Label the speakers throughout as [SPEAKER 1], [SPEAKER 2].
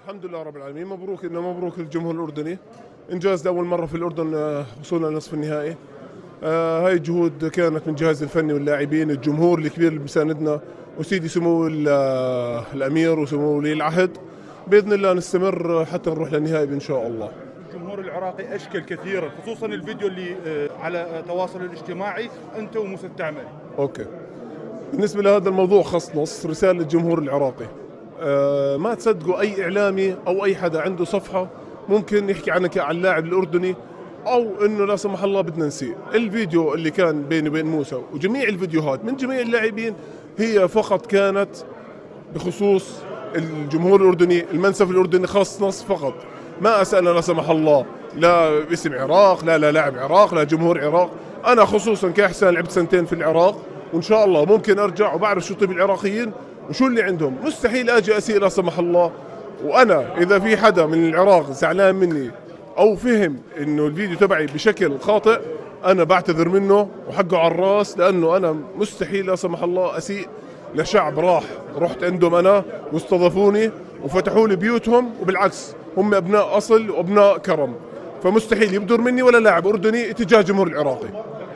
[SPEAKER 1] الحمد لله رب العالمين. مبروك مبروك للجمهور الأردني. إنجاز لأول مرة في الأردن، وصولنا لنصف النهائي. هاي الجهود كانت من الجهاز الفني واللاعبين، الجمهور الكبير اللي بيساندنا، وسيدي سمو الأمير وسمو ولي العهد. بإذن الله نستمر حتى نروح للنهائي إن شاء الله.
[SPEAKER 2] الجمهور العراقي أشكل كثيرا، خصوصا الفيديو اللي على التواصل الاجتماعي أنت وموسى التعمري.
[SPEAKER 1] أوكي، بالنسبة لهذا الموضوع خص نص رسالة للجمهور العراقي. ما تصدقوا أي إعلامي أو أي حدا عنده صفحة ممكن يحكي عنك عن اللاعب الأردني، أو إنه لا سمح الله بدنا نسيء. الفيديو اللي كان بيني وبين موسى وجميع الفيديوهات من جميع اللاعبين هي فقط كانت بخصوص الجمهور الأردني، المنسف الأردني خاص نص فقط. ما أسألنا لا سمح الله لا باسم عراق، لا لاعب عراق، لا جمهور عراق. أنا خصوصا كإحسان لعبت سنتين في العراق، وإن شاء الله ممكن أرجع وبعرف شو طيب العراقيين وشو اللي عندهم. مستحيل أجي أسيء لا سمح الله. وأنا إذا في حدا من العراق زعلان مني أو فهم إنه الفيديو تبعي بشكل خاطئ، أنا بعتذر منه وحقه على الراس، لأنه أنا مستحيل لا سمح الله أسيء لشعب رحت عندهم أنا واستضافوني وفتحوا لي بيوتهم، وبالعكس هم أبناء أصل وأبناء كرم، فمستحيل يبدر مني ولا لاعب أردني اتجاه الجمهور العراقي.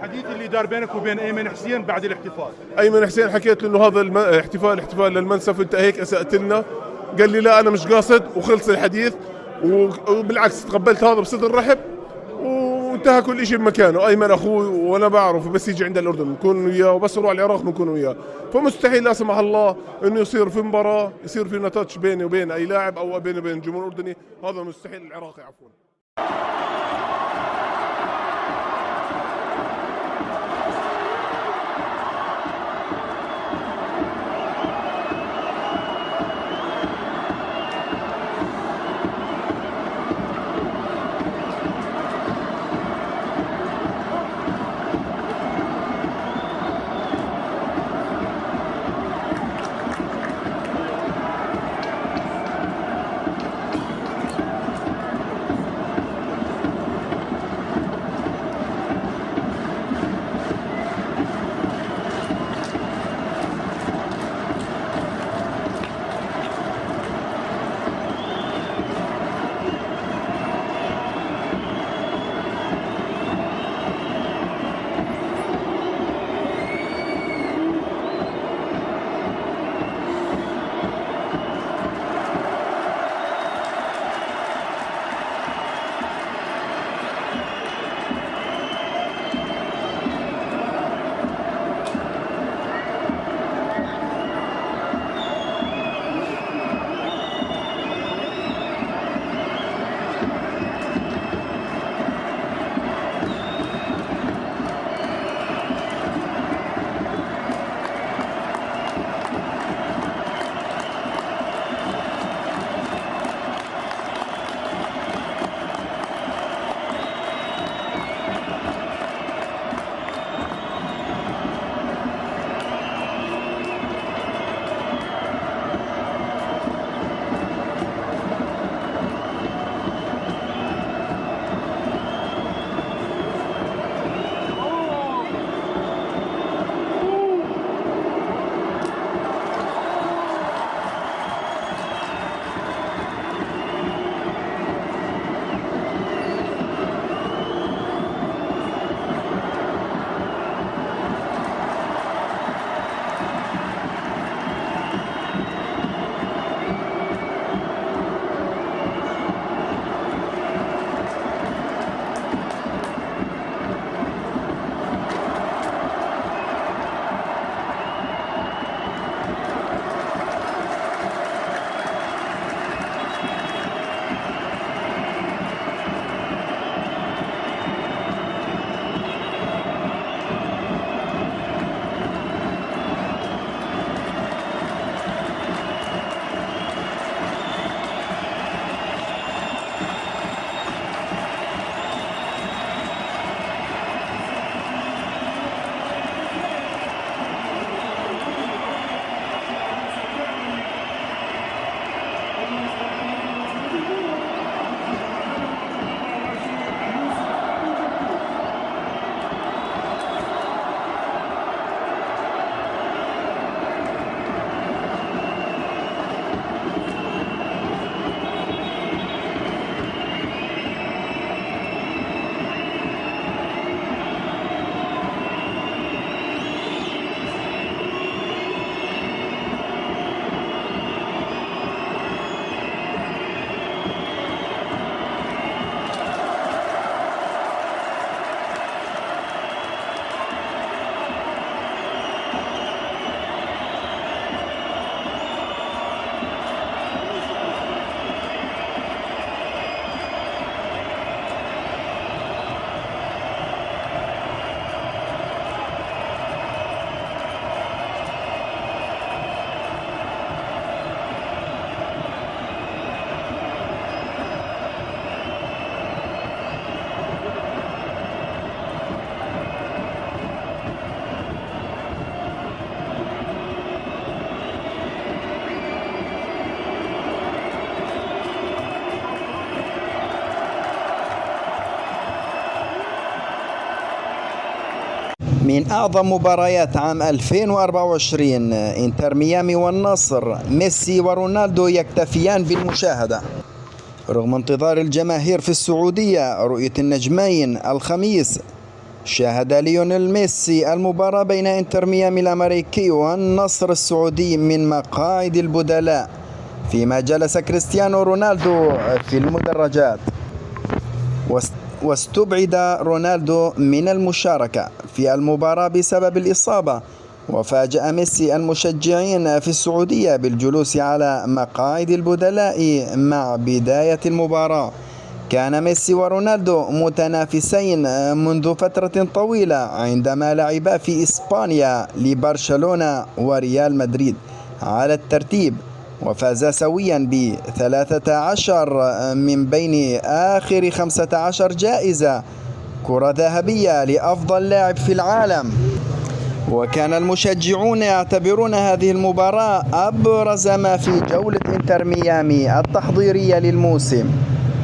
[SPEAKER 2] الحديث اللي دار بينك وبين أيمن حسين بعد الاحتفال،
[SPEAKER 1] أيمن حسين حكيت له إنه هذا احتفال للمنسف، أنت هيك أسأت لنا. قال لي لا أنا مش قاصد، وخلص الحديث. وبالعكس تقبلت هذا بصدر رحب وانتهى كل شيء بمكانه. أيمن أخوي وأنا بعرفه، بس يجي عند الأردن نكون وياه، وبس نروح العراق نكون وياه. فمستحيل لا سمح الله إنه يصير في مباراة يصير في نتاتش بيني وبين أي لاعب أو بيني وبين الجمهور الأردني. هذا مستحيل. العراقي عفوا.
[SPEAKER 3] من أعظم مباريات عام 2024 إنتر ميامي والنصر، ميسي ورونالدو يكتفيان بالمشاهدة. رغم انتظار الجماهير في السعودية رؤية النجمين الخميس، شاهد ليونيل ميسي المباراة بين إنتر ميامي الأمريكي والنصر السعودي من مقاعد البدلاء، فيما جلس كريستيانو رونالدو في المدرجات. واستبعد رونالدو من المشاركة في المباراة بسبب الإصابة. وفاجأ ميسي المشجعين في السعودية بالجلوس على مقاعد البدلاء مع بداية المباراة. كان ميسي ورونالدو متنافسين منذ فترة طويلة عندما لعبا في إسبانيا لبرشلونة وريال مدريد على الترتيب، وفازا سويا ب13 من بين آخر 15 جائزة كرة ذهبية لأفضل لاعب في العالم. وكان المشجعون يعتبرون هذه المباراة أبرز ما في جولة إنتر ميامي التحضيرية للموسم،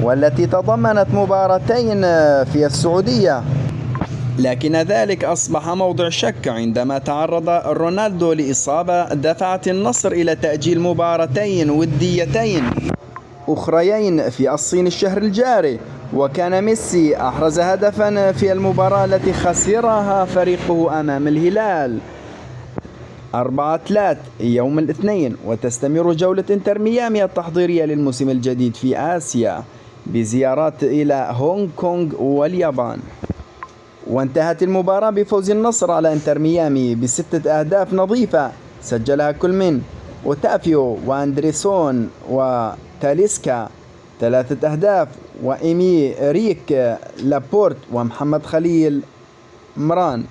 [SPEAKER 3] والتي تضمنت مباراتين في السعودية. لكن ذلك أصبح موضع شك عندما تعرض رونالدو لإصابة دفعت النصر إلى تأجيل مباراتين وديتين أخريين في الصين الشهر الجاري. وكان ميسي أحرز هدفا في المباراة التي خسرها فريقه أمام الهلال 4-3 يوم الاثنين. وتستمر جولة إنتر ميامي التحضيرية للموسم الجديد في آسيا بزيارات إلى هونغ كونغ واليابان. وانتهت المباراة بفوز النصر على إنتر ميامي ب6 أهداف نظيفة سجلها كل من أوتافيو وأندريسون وتاليسكا 3 أهداف، وإيمي ريك لابورت ومحمد خليل مران.